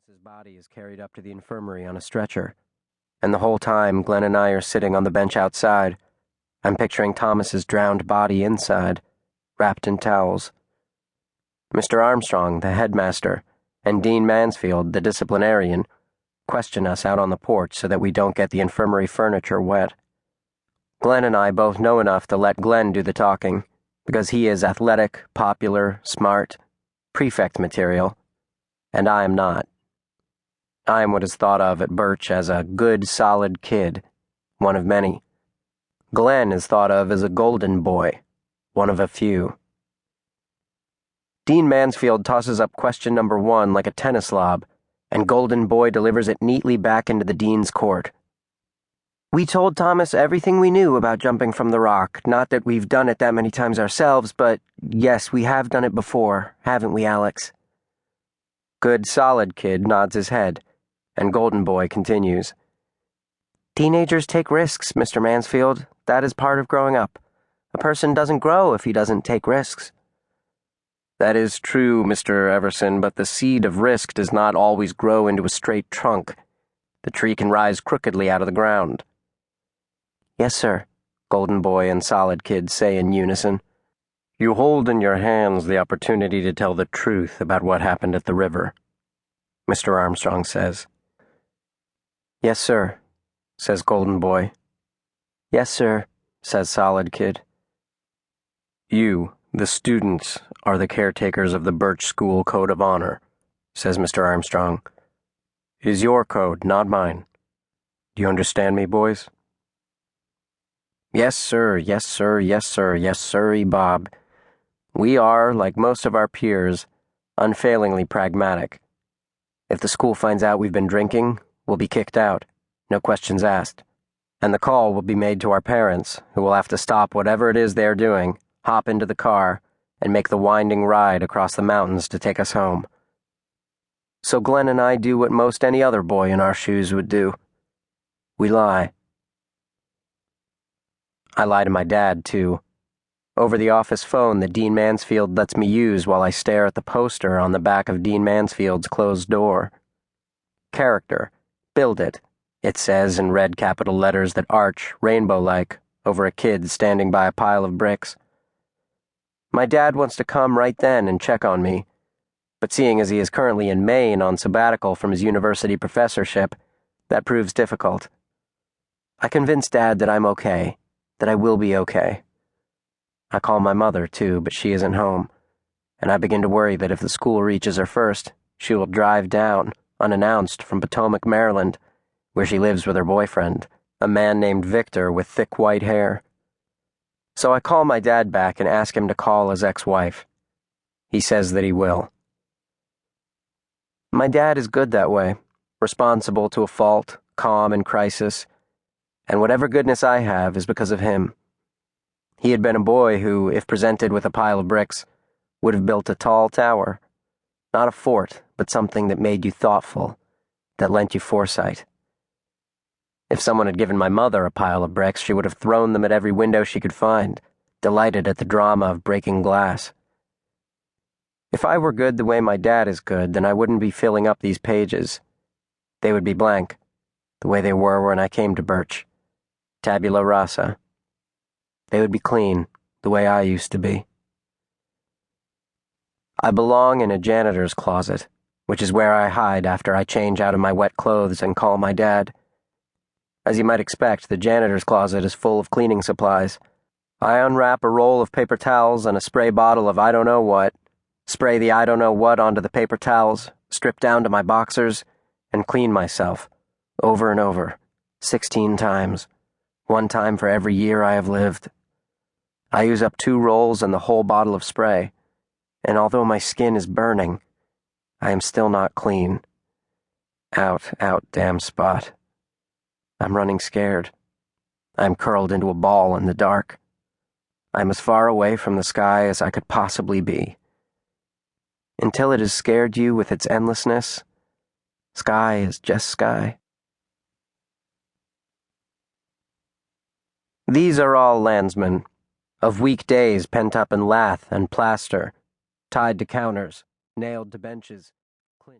Thomas's body is carried up to the infirmary on a stretcher, and the whole time Glenn and I are sitting on the bench outside, I'm picturing Thomas's drowned body inside, wrapped in towels. Mr. Armstrong, the headmaster, and Dean Mansfield, the disciplinarian, question us out on the porch so that we don't get the infirmary furniture wet. Glenn and I both know enough to let Glenn do the talking, because he is athletic, popular, smart, prefect material, and I am not. I am what is thought of at Birch as a good, solid kid, one of many. Glenn is thought of as a golden boy, one of a few. Dean Mansfield tosses up question number 1 like a tennis lob, and Golden Boy delivers it neatly back into the dean's court. We told Thomas everything we knew about jumping from the rock, not that we've done it that many times ourselves, but yes, we have done it before, haven't we, Alex? Good, solid kid nods his head, and Golden Boy continues. Teenagers take risks, Mr. Mansfield. That is part of growing up. A person doesn't grow if he doesn't take risks. That is true, Mr. Everson, but the seed of risk does not always grow into a straight trunk. The tree can rise crookedly out of the ground. Yes, sir, Golden Boy and Solid Kid say in unison. You hold in your hands the opportunity to tell the truth about what happened at the river, Mr. Armstrong says. Yes, sir, says Golden Boy. Yes, sir, says Solid Kid. You, the students, are the caretakers of the Birch School Code of Honor, says Mr. Armstrong. It is your code, not mine. Do you understand me, boys? Yes, sir, yes, sir, yes, sir, yes, sirree, Bob. We are, like most of our peers, unfailingly pragmatic. If the school finds out we've been drinking, we'll be kicked out, no questions asked. And the call will be made to our parents, who will have to stop whatever it is they're doing, hop into the car, and make the winding ride across the mountains to take us home. So Glenn and I do what most any other boy in our shoes would do. We lie. I lie to my dad, too. Over the office phone that Dean Mansfield lets me use while I stare at the poster on the back of Dean Mansfield's closed door. Character. Build it, it says in red capital letters that arch, rainbow-like, over a kid standing by a pile of bricks. My dad wants to come right then and check on me, but seeing as he is currently in Maine on sabbatical from his university professorship, that proves difficult. I convince Dad that I'm okay, that I will be okay. I call my mother, too, but she isn't home, and I begin to worry that if the school reaches her first, she will drive down, unannounced, from Potomac, Maryland, where she lives with her boyfriend, a man named Victor with thick white hair. So I call my dad back and ask him to call his ex-wife. He says that he will. My dad is good that way, responsible to a fault, calm in crisis, and whatever goodness I have is because of him. He had been a boy who, if presented with a pile of bricks, would have built a tall tower. Not a fort, but something that made you thoughtful, that lent you foresight. If someone had given my mother a pile of bricks, she would have thrown them at every window she could find, delighted at the drama of breaking glass. If I were good the way my dad is good, then I wouldn't be filling up these pages. They would be blank, the way they were when I came to Birch. Tabula rasa. They would be clean, the way I used to be. I belong in a janitor's closet, which is where I hide after I change out of my wet clothes and call my dad. As you might expect, the janitor's closet is full of cleaning supplies. I unwrap a roll of paper towels and a spray bottle of I don't know what, spray the I don't know what onto the paper towels, strip down to my boxers, and clean myself, over and over, 16 times, 1 time for every year I have lived. I use up 2 rolls and the whole bottle of spray, and although my skin is burning, I am still not clean. Out, damn spot. I'm running scared. I'm curled into a ball in the dark. I'm as far away from the sky as I could possibly be. Until it has scared you with its endlessness, sky is just sky. These are all landsmen, of weekdays pent up in lath and plaster, tied to counters, nailed to benches,